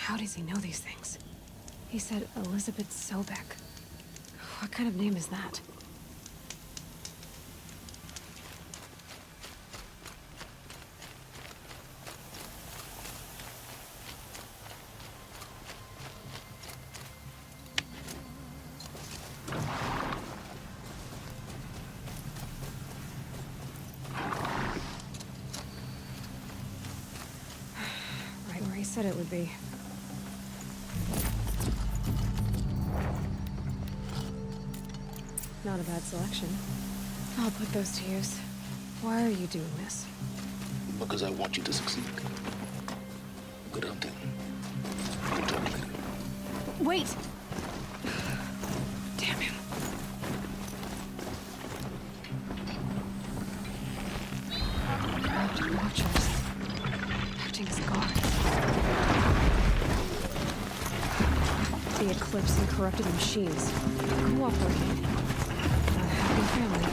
How does he know these things? He said Elizabeth Sobek. What kind of name is that? Right where he said it would be. Not a bad selection. I'll put those to use. Why are you doing this? Because I want you to succeed. Good hunting. Good talking. Wait! Damn him. Corrupted watchers. Acting as guards. The Eclipse and corrupted machines. Cooperating. A happy family.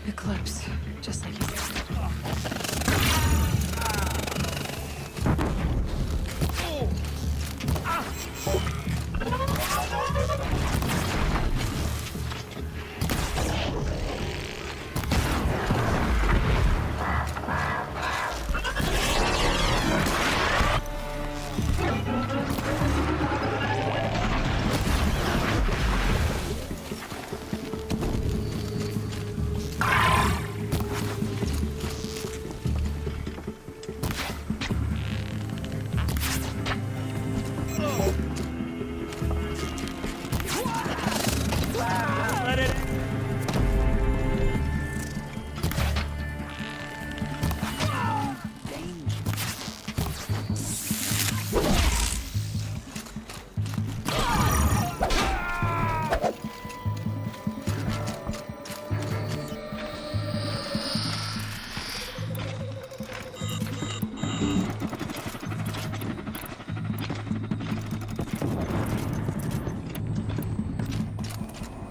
Eclipse, just like you said.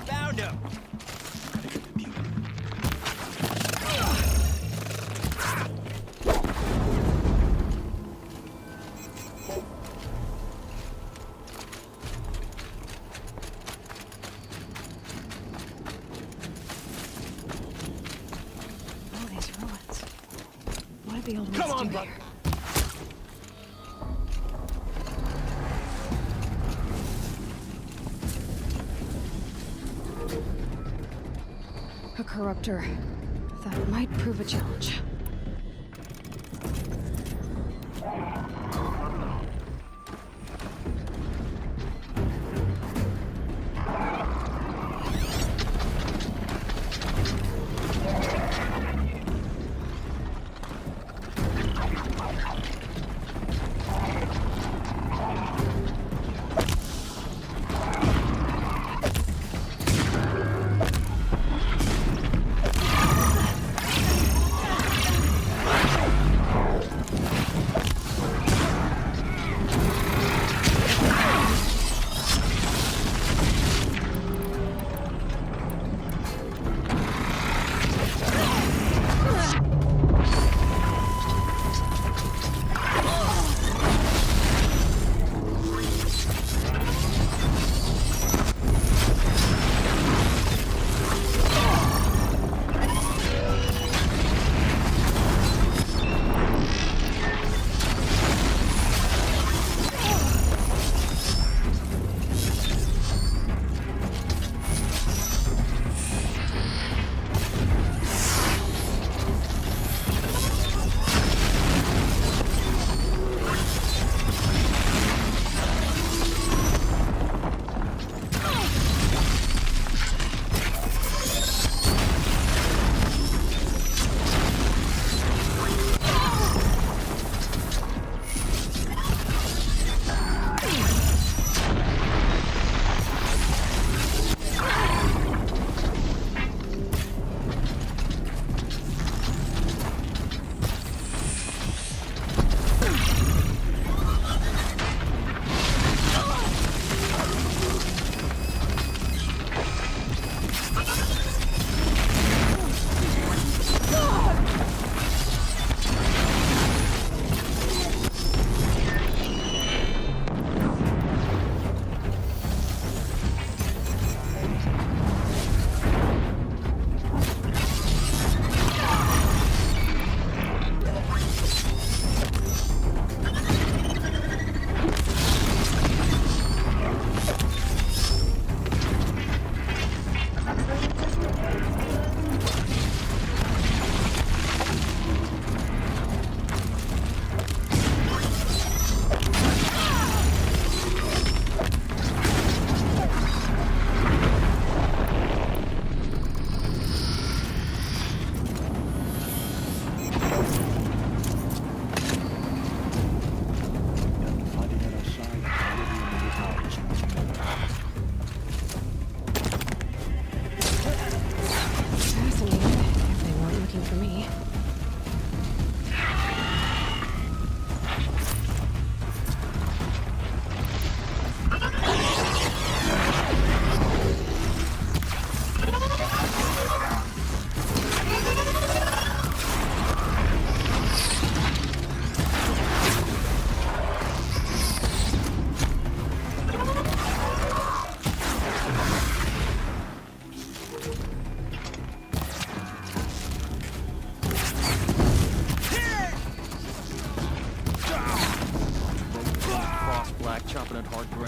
Found him! All these ruins. What did the old ones Come on, do brother. here? A corruptor. That might prove a challenge.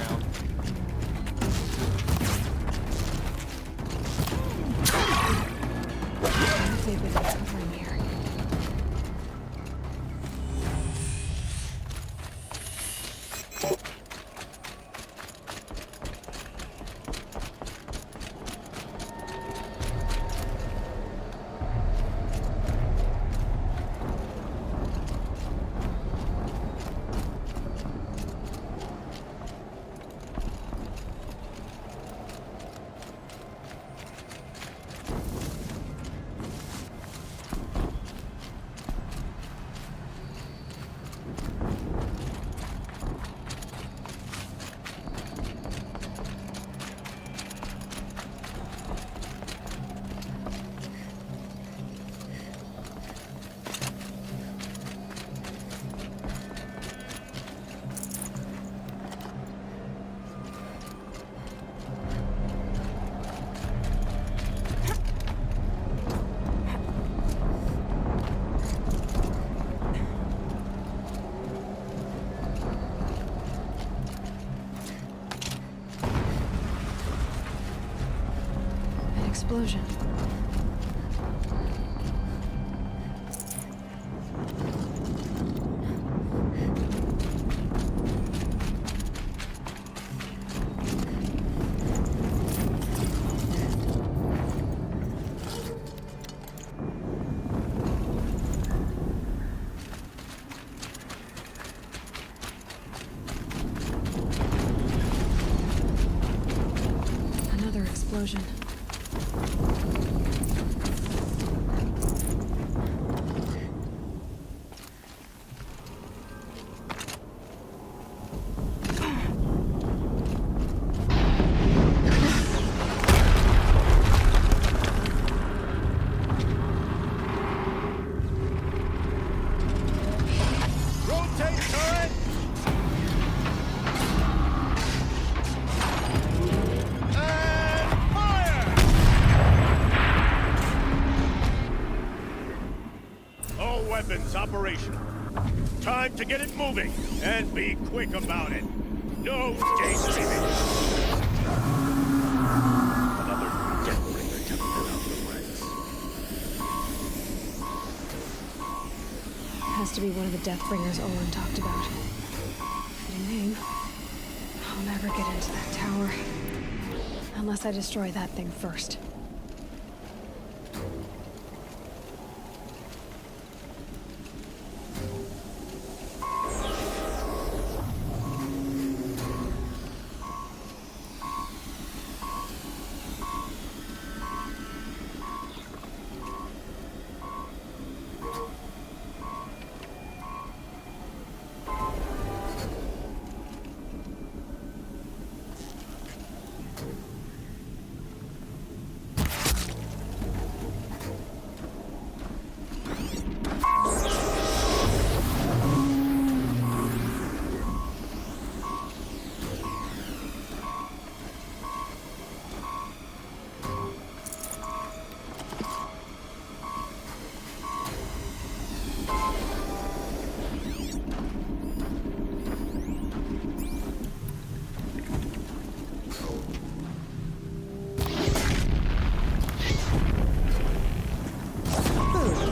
around. They've been covering here. An explosion. Another explosion. Rotate turret! And fire! All weapons operational. Time to get it moving, and be quick about it. No daydreaming. Another Deathbringer coming out of the ranks. Has to be one of the Deathbringers Olin talked about. Fitting name. I'll never get into that tower. Unless I destroy that thing first.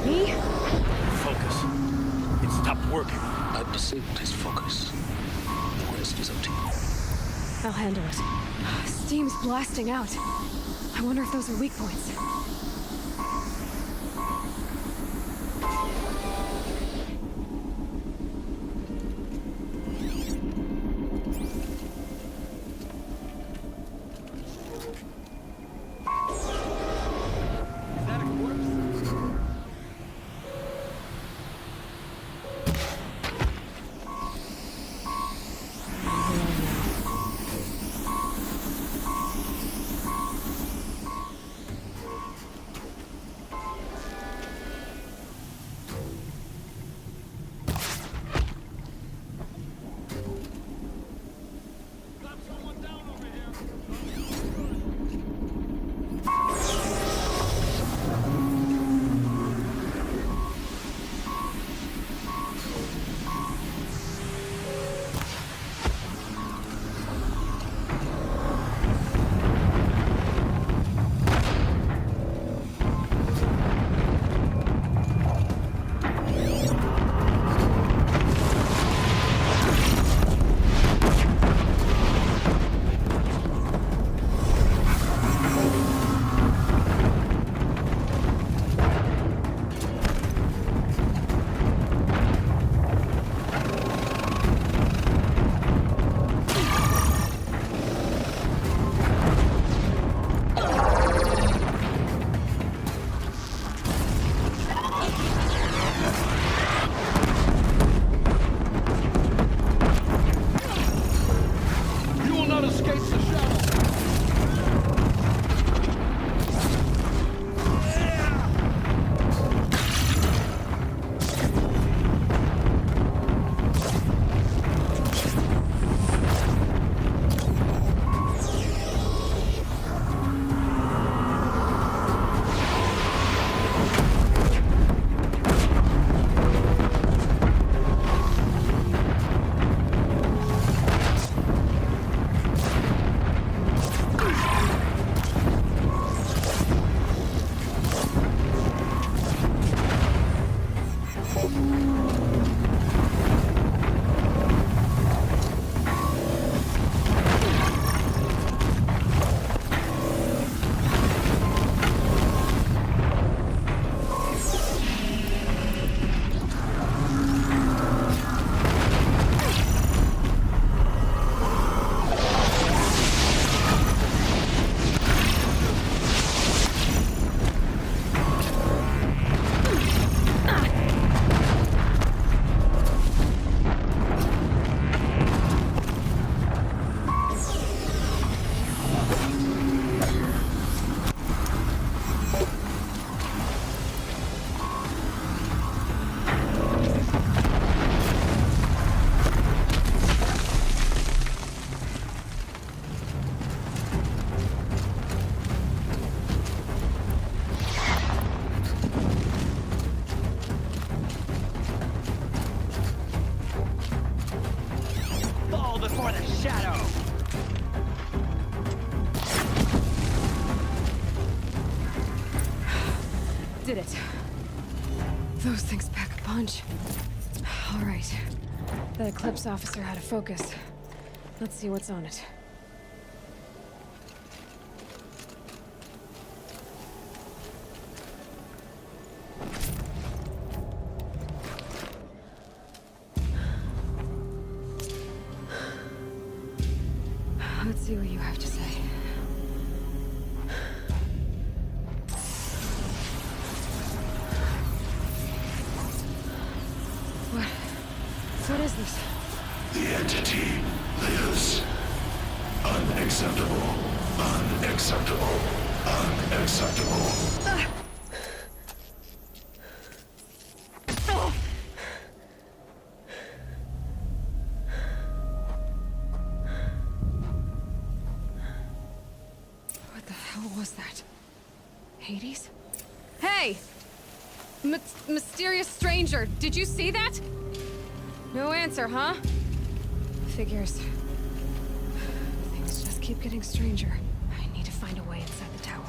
Me? Focus. It stopped working. I disabled his focus. The rest is up to you. I'll handle it. Steam's blasting out. I wonder if those are weak points. Is that a corpse? Did it. Those things pack a punch. All right. That Eclipse officer had a focus. Let's see what's on it. Let's see what you have to say. What is this? The entity lives. Unacceptable. Unacceptable. Unacceptable. What the hell was that? Hades? Hey! Mysterious stranger, did you see that? No answer, huh? Figures. Things just keep getting stranger. I need to find a way inside the tower.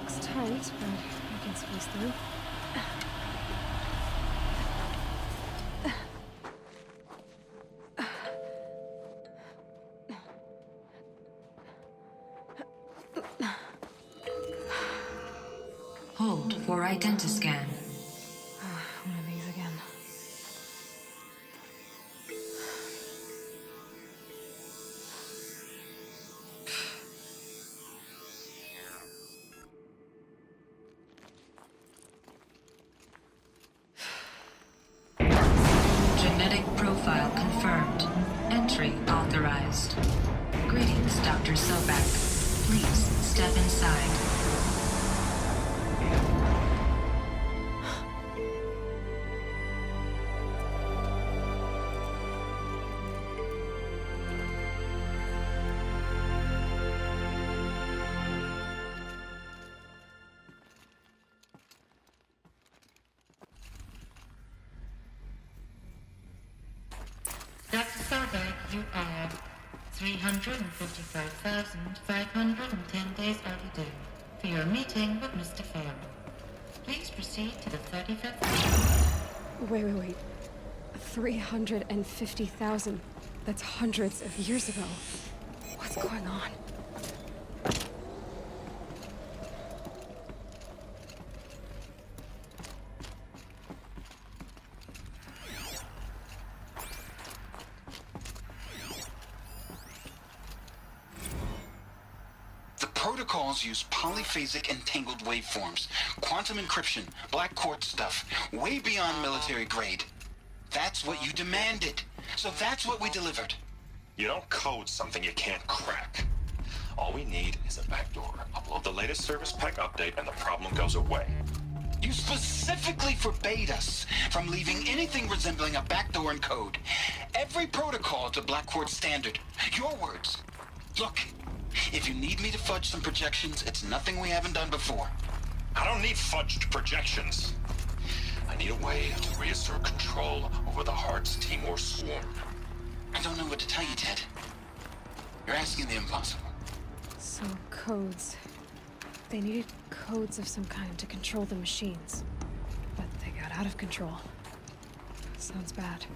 Looks tight, but I can squeeze through. Hold for identiscan. One of these again. Genetic profile confirmed. Entry authorized. Greetings, Dr. Sobek. Please step inside. Dr. Sobek, you are 355,510 days overdue for your meeting with Mr. Farrell. Please proceed to the 35th floor. Wait. 350,000. That's hundreds of years ago. What's going on? Protocols use polyphasic entangled waveforms, quantum encryption, black quartz stuff, way beyond military grade. That's what you demanded. So that's what we delivered. You don't code something you can't crack. All we need is a backdoor. Upload the latest service pack update and the problem goes away. You specifically forbade us from leaving anything resembling a backdoor in code. Every protocol to black quartz standard. Your words. Look. If you need me to fudge some projections, it's nothing we haven't done before. I don't need fudged projections. I need a way to reassert control over the Heart's Timor swarm. I don't know what to tell you, Ted. You're asking the impossible. So, codes. They needed codes of some kind to control the machines. But they got out of control. Sounds bad.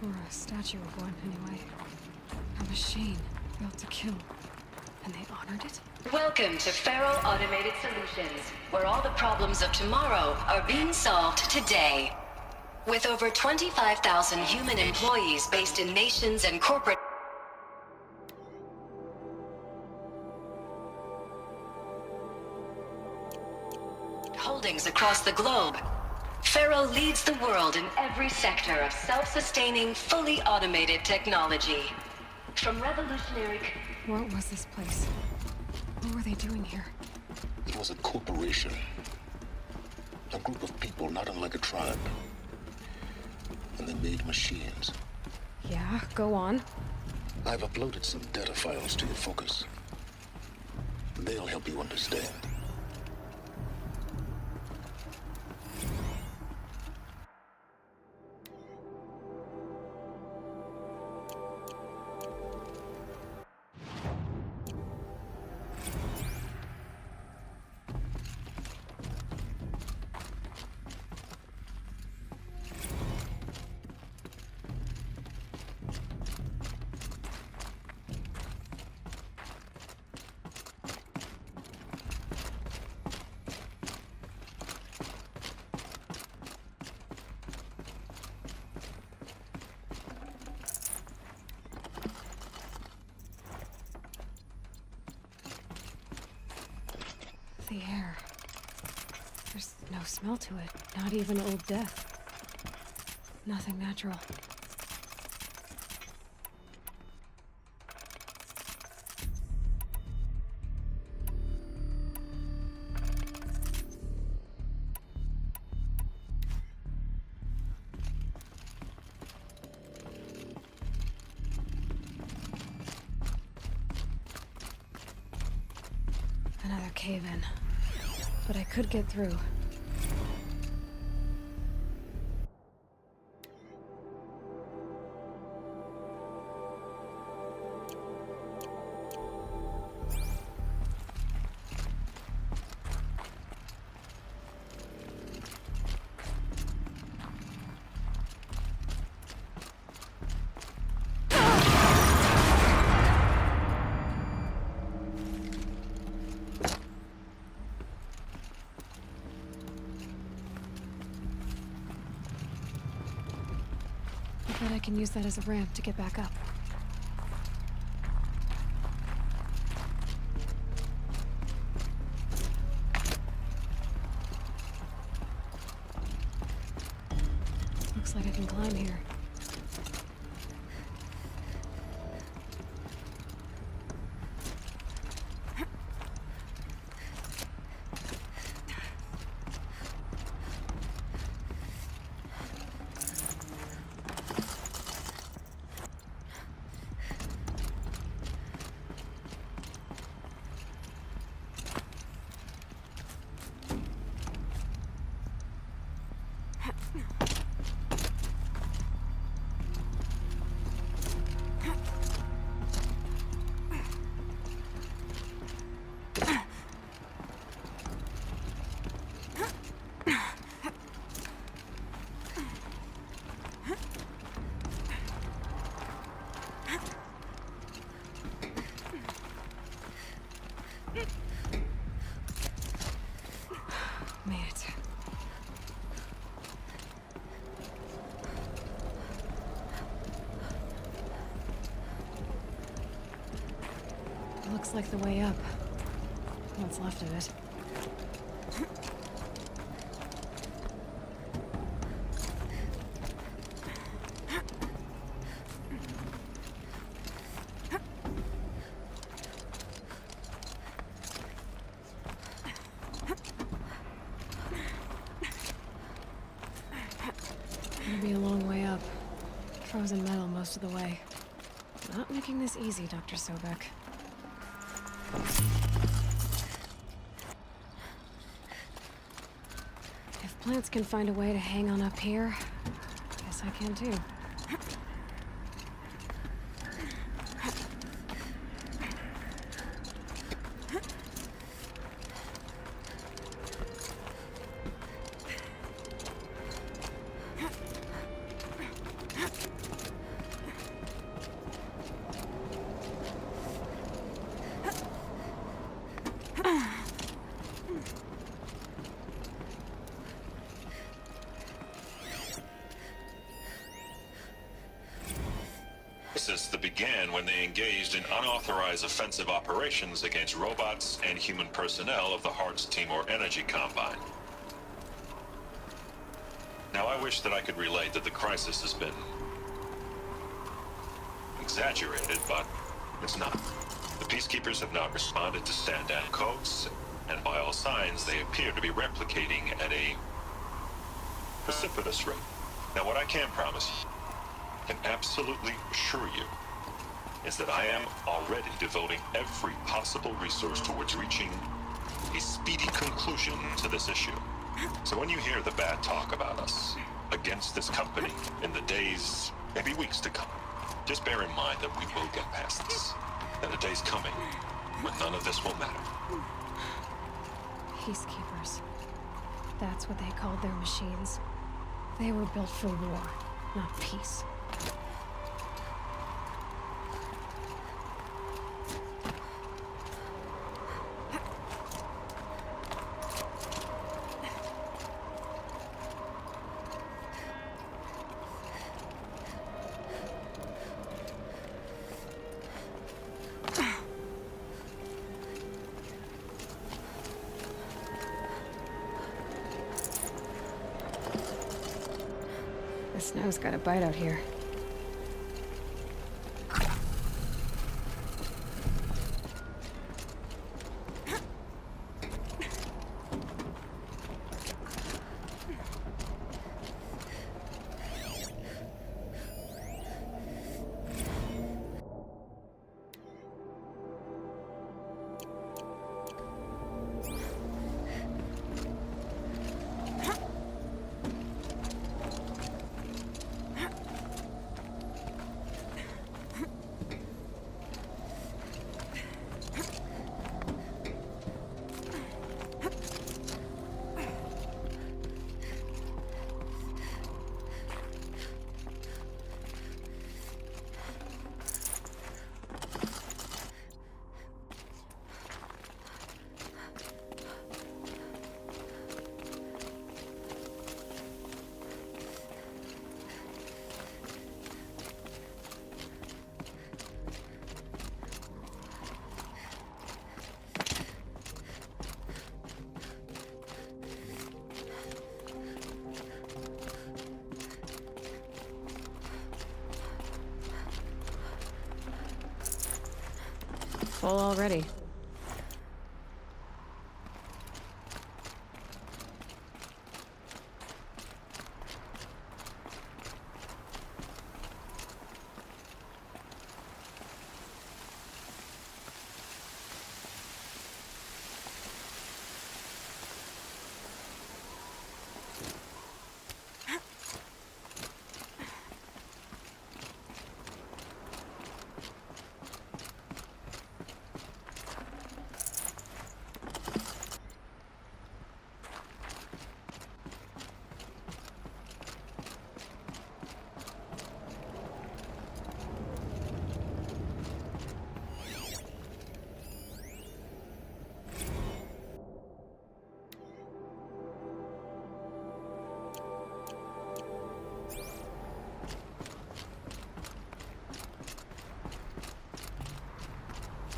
Or a statue of one, anyway. A machine built to kill. And they honored it? Welcome to Feral Automated Solutions, where all the problems of tomorrow are being solved today. With over 25,000 human employees based in nations and corporate holdings across the globe, Feral leads the world in every sector of self-sustaining, fully automated technology. From revolutionary... What was this place? What were they doing here? It was a corporation. A group of people not unlike a tribe. And they made machines. Yeah, go on. I've uploaded some data files to your focus. They'll help you understand. The air. There's no smell to it. Not even old death. Nothing natural. Another cave-in. But I could get through. I bet I can use that as a ramp to get back up. Looks like I can climb here. Made it. Looks like the way up. What's left of it. It'll be a long way up. Frozen metal most of the way. Not making this easy, Dr. Sobek. If plants can find a way to hang on up here, guess I can too. That began when they engaged in unauthorized offensive operations against robots and human personnel of the Hearts Timor Energy Combine. Now, I wish that I could relate that the crisis has been exaggerated, but it's not. The Peacekeepers have not responded to stand-down codes, and by all signs, they appear to be replicating at a precipitous rate. Now, what I can promise you, can absolutely assure you, is that I am already devoting every possible resource towards reaching a speedy conclusion to this issue. So when you hear the bad talk about us against this company in the days, maybe weeks to come, just bear in mind that we will get past this. And a day's coming when none of this will matter. Peacekeepers. That's what they called their machines. They were built for war, not peace. The snow's got a bite out here. Full already.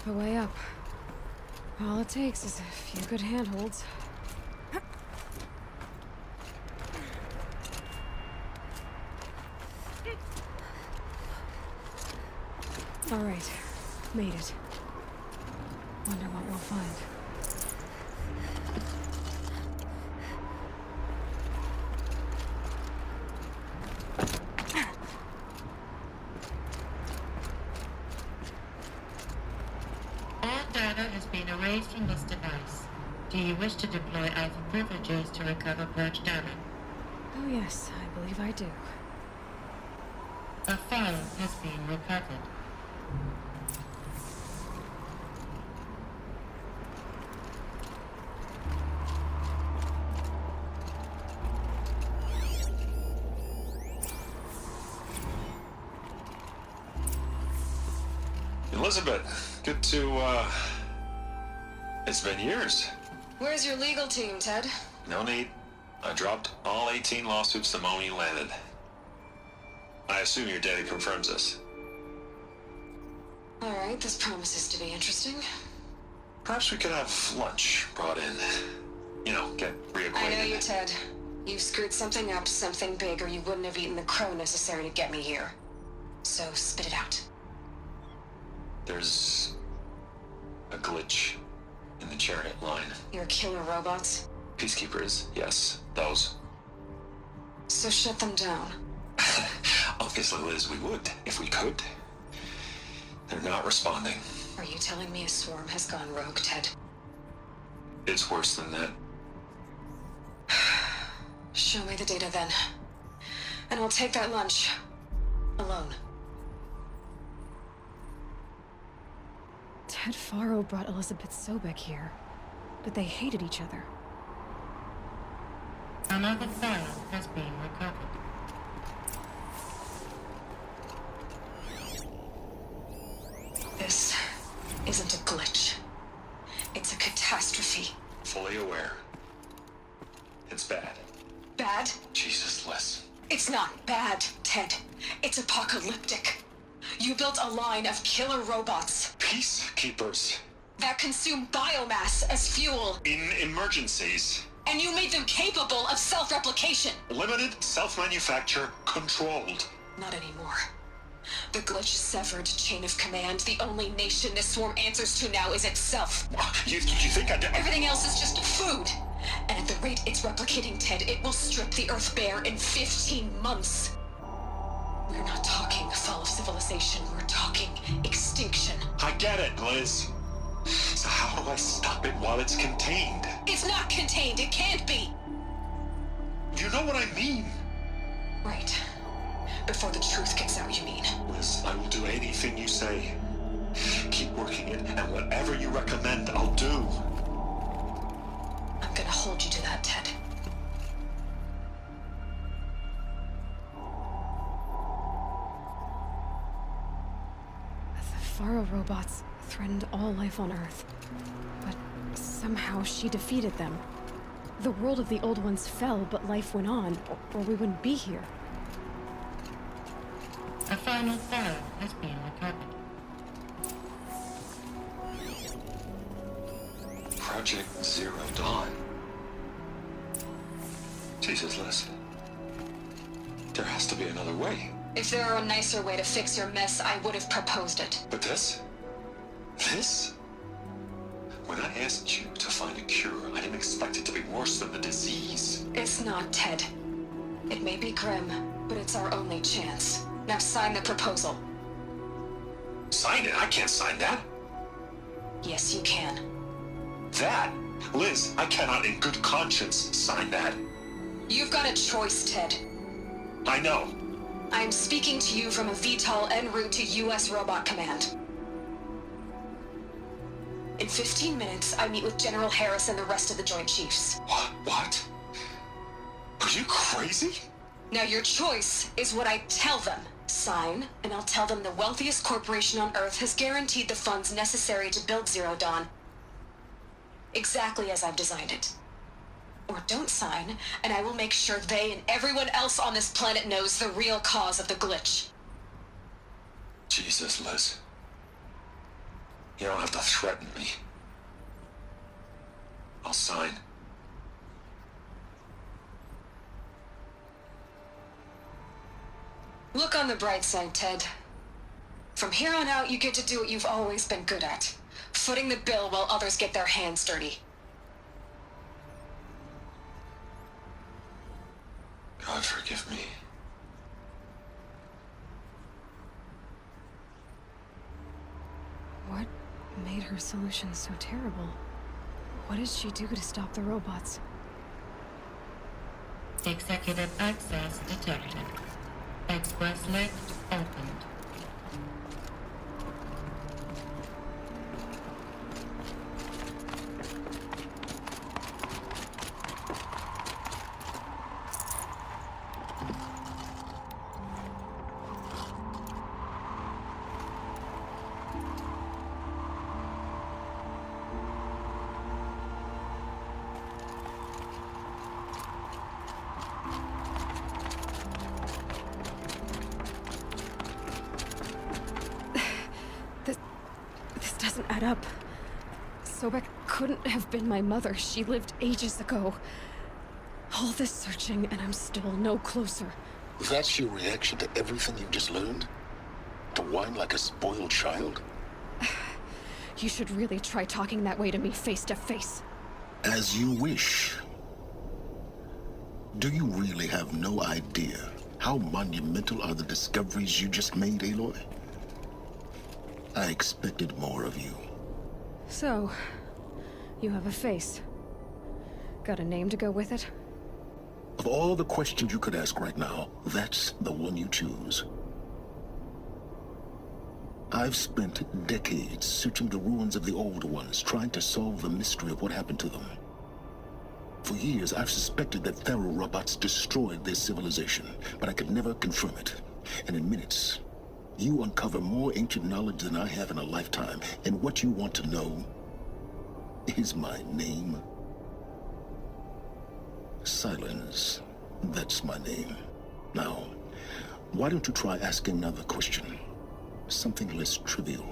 The way up. All it takes is a few good handholds. All right, made it. Wonder what we'll find. All data has been erased from this device. Do you wish to deploy Alpha privileges to recover purged data? Oh yes, I believe I do. A file has been recovered. Elizabeth, good to, it's been years. Where's your legal team, Ted? No need. I dropped all 18 lawsuits the moment you landed. I assume your daddy confirms this. All right, this promises to be interesting. Perhaps we could have lunch brought in. You know, get reacquainted. I know you, Ted. You've screwed something up, something big, or you wouldn't have eaten the crow necessary to get me here. So spit it out. There's a glitch in the chariot line. Your killer robots? Peacekeepers, yes, those. So shut them down. Obviously, Liz, we would, if we could. They're not responding. Are you telling me a swarm has gone rogue, Ted? It's worse than that. Show me the data then. And I'll take that lunch. Alone. Ted Faro brought Elizabeth Sobek here, but they hated each other. Another file has been recovered. This isn't a glitch. It's a catastrophe. Fully aware. It's bad. Bad? Jesus, Liz. It's not bad, Ted. It's apocalyptic. You built a line of killer robots Peacekeepers. that consume biomass as fuel, In emergencies. and you made them capable of self-replication. Limited, self-manufacture, controlled. Not anymore. The glitch severed chain of command. The only nation this swarm answers to now is itself. You think I did? Everything else is just food. And at the rate it's replicating, Ted, it will strip the Earth bare in 15 months. We're not talking fall of civilization. We're talking extinction. I get it, Liz. So how do I stop it while it's contained? It's not contained. It can't be. You know what I mean? Right. Before the truth gets out, you mean? Liz, I will do anything you say. Keep working it, and whatever you recommend, I'll do. I'm gonna hold you to that, Ted. The Faro robots threatened all life on Earth, but somehow she defeated them. The world of the old ones fell, but life went on, or we wouldn't be here. A final file has been recovered. Project Zero Dawn. Jesus, Liz. There has to be another way. If there were a nicer way to fix your mess, I would have proposed it. But this? This? When I asked you to find a cure, I didn't expect it to be worse than the disease. It's not, Ted. It may be grim, but it's our only chance. Now sign the proposal. Sign it? I can't sign that. Yes, you can. That? Liz, I cannot in good conscience sign that. You've got a choice, Ted. I know. I am speaking to you from a VTOL en route to U.S. Robot Command. In 15 minutes, I meet with General Harris and the rest of the Joint Chiefs. What? Are you crazy? Now your choice is what I tell them. Sign, and I'll tell them the wealthiest corporation on Earth has guaranteed the funds necessary to build Zero Dawn. Exactly as I've designed it. Or don't sign, and I will make sure they and everyone else on this planet knows the real cause of the glitch. Jesus, Liz. You don't have to threaten me. I'll sign. Look on the bright side, Ted. From here on out, you get to do what you've always been good at. Footing the bill while others get their hands dirty. God forgive me. What made her solution so terrible? What did she do to stop the robots? Executive access detected. Express lift opened. This doesn't add up. Sobek couldn't have been my mother. She lived ages ago. All this searching, and I'm still no closer. That's your reaction to everything you just learned? To whine like a spoiled child? You should really try talking that way to me face to face. As you wish. Do you really have no idea how monumental are the discoveries you just made, Aloy? I expected more of you. So, you have a face. Got a name to go with it? Of all the questions you could ask right now, that's the one you choose. I've spent decades searching the ruins of the Old Ones, trying to solve the mystery of what happened to them. For years, I've suspected that Thero robots destroyed their civilization, but I could never confirm it. And in minutes, you uncover more ancient knowledge than I have in a lifetime, and what you want to know is my name. Silence. That's my name. Now, why don't you try asking another question? Something less trivial.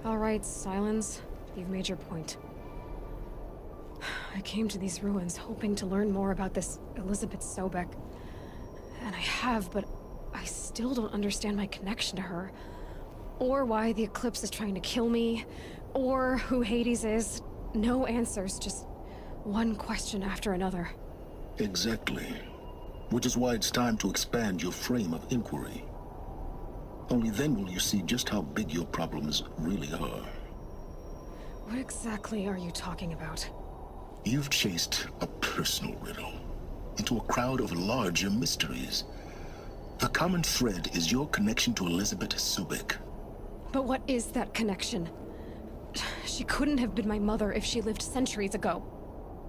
All right, Silence. You've made your point. I came to these ruins hoping to learn more about this Elizabeth Sobek. And I have, but I still don't understand my connection to her. Or why the Eclipse is trying to kill me. Or who Hades is. No answers, just one question after another. Exactly. Which is why it's time to expand your frame of inquiry. Only then will you see just how big your problems really are. What exactly are you talking about? You've chased a personal riddle into a crowd of larger mysteries. The common thread is your connection to Elizabeth Sobek. But what is that connection? She couldn't have been my mother if she lived centuries ago.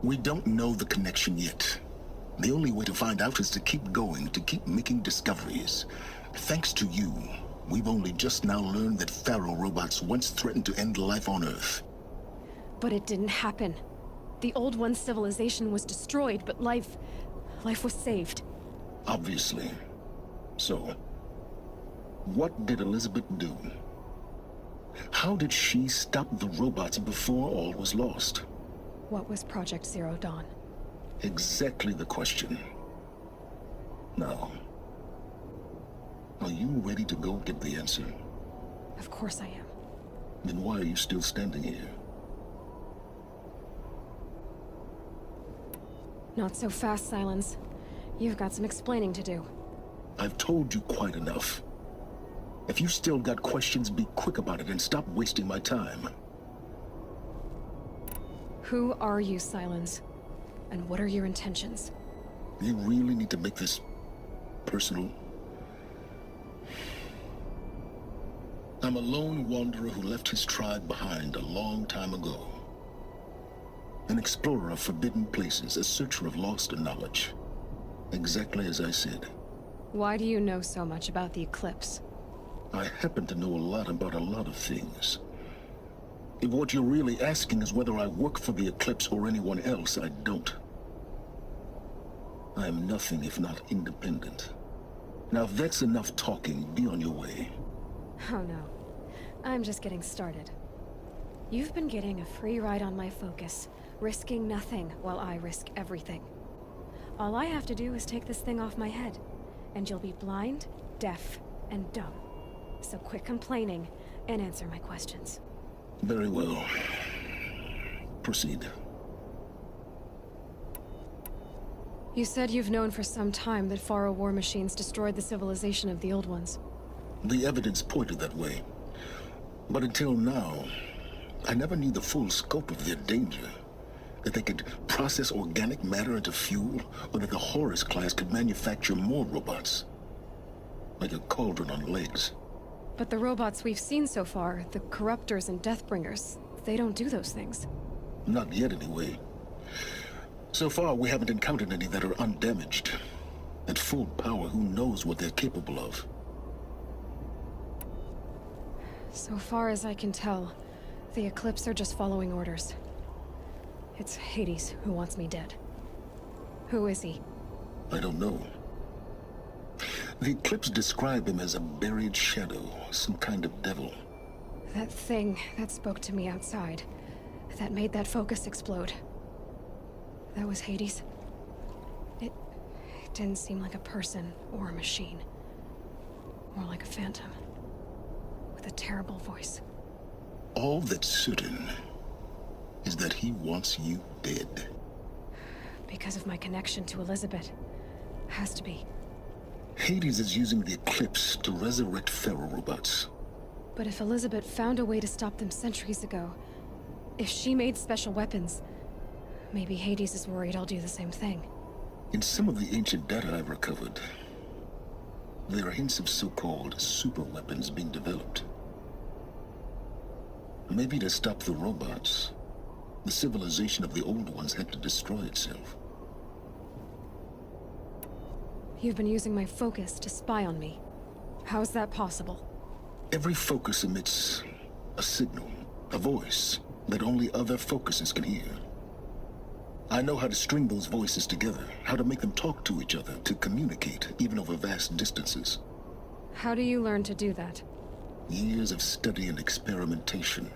We don't know the connection yet. The only way to find out is to keep going, to keep making discoveries. Thanks to you, we've only just now learned that Thero robots once threatened to end life on Earth. But it didn't happen. The Old One's civilization was destroyed, but life was saved. Obviously. So, what did Elizabeth do? How did she stop the robots before all was lost? What was Project Zero Dawn? Exactly the question. Now, are you ready to go get the answer? Of course I am. Then why are you still standing here? Not so fast, Silence. You've got some explaining to do. I've told you quite enough. If you've still got questions, be quick about it and stop wasting my time. Who are you, Silence? And what are your intentions? You really need to make this personal? I'm a lone wanderer who left his tribe behind a long time ago. An explorer of forbidden places, a searcher of lost knowledge. Exactly as I said. Why do you know so much about the Eclipse? I happen to know a lot about a lot of things. If what you're really asking is whether I work for the Eclipse or anyone else, I don't. I am nothing if not independent. Now, if that's enough talking, be on your way. Oh no. I'm just getting started. You've been getting a free ride on my focus, risking nothing while I risk everything. All I have to do is take this thing off my head, and you'll be blind, deaf, and dumb. So quit complaining and answer my questions. Very well. Proceed. You said you've known for some time that Faro war machines destroyed the civilization of the Old Ones. The evidence pointed that way. But until now, I never knew the full scope of their danger. That they could process organic matter into fuel, or that the Horus class could manufacture more robots. Like a cauldron on legs. But the robots we've seen so far, the Corruptors and Deathbringers, they don't do those things. Not yet, anyway. So far, we haven't encountered any that are undamaged. At full power, who knows what they're capable of? So far as I can tell, the Eclipse are just following orders. It's Hades who wants me dead. Who is he? I don't know. The Eclipse describe him as a buried shadow, some kind of devil. That thing that spoke to me outside, that made that focus explode. That was Hades. It didn't seem like a person or a machine. More like a phantom. With a terrible voice. All that's certain is that he wants you dead. Because of my connection to Elizabeth. Has to be. Hades is using the Eclipse to resurrect ferrorobots. But if Elizabeth found a way to stop them centuries ago, if she made special weapons, maybe Hades is worried I'll do the same thing. In some of the ancient data I've recovered, there are hints of so-called super weapons being developed. Maybe to stop the robots, the civilization of the old ones had to destroy itself. You've been using my focus to spy on me. How is that possible? Every focus emits a signal, a voice, that only other focuses can hear. I know how to string those voices together, how to make them talk to each other, to communicate, even over vast distances. How do you learn to do that? Years of study and experimentation.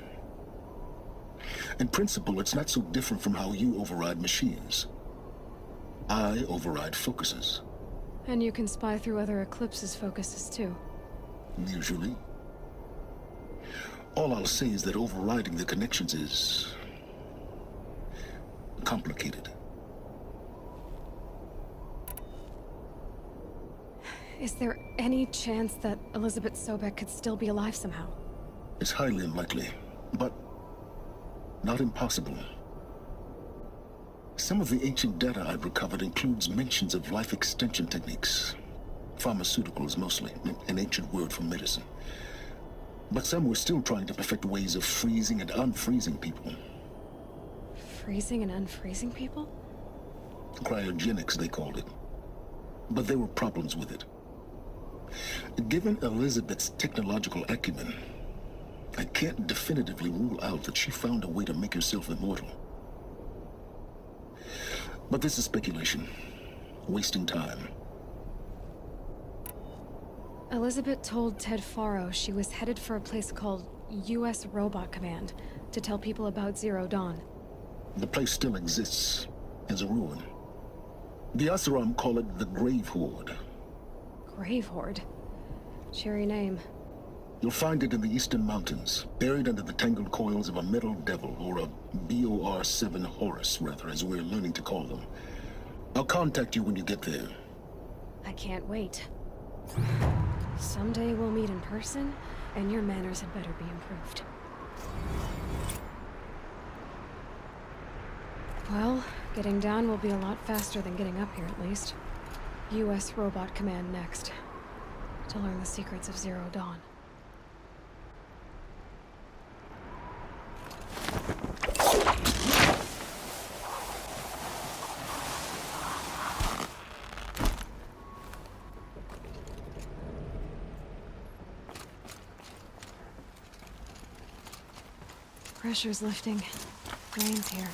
In principle, it's not so different from how you override machines. I override focuses. And you can spy through other Eclipse's focuses too. Usually. All I'll say is that overriding the connections is complicated. Is there any chance that Elizabeth Sobek could still be alive somehow? It's highly unlikely, but not impossible. Some of the ancient data I've recovered includes mentions of life extension techniques. Pharmaceuticals, mostly, an ancient word for medicine. But some were still trying to perfect ways of freezing and unfreezing people. Freezing and unfreezing people? Cryogenics, they called it. But there were problems with it. Given Elizabeth's technological acumen, I can't definitively rule out that she found a way to make herself immortal. But this is speculation. Wasting time. Elizabeth told Ted Faro she was headed for a place called U.S. Robot Command to tell people about Zero Dawn. The place still exists as a ruin. The Oseram call it the Grave Horde. Grave Horde? Cheery name. You'll find it in the Eastern Mountains, buried under the tangled coils of a Metal Devil, or a BOR-7 Horus, rather, as we're learning to call them. I'll contact you when you get there. I can't wait. Someday we'll meet in person, and your manners had better be improved. Well, getting down will be a lot faster than getting up here, at least. U.S. Robot Command next, to learn the secrets of Zero Dawn. Pressure's lifting. Rain's here.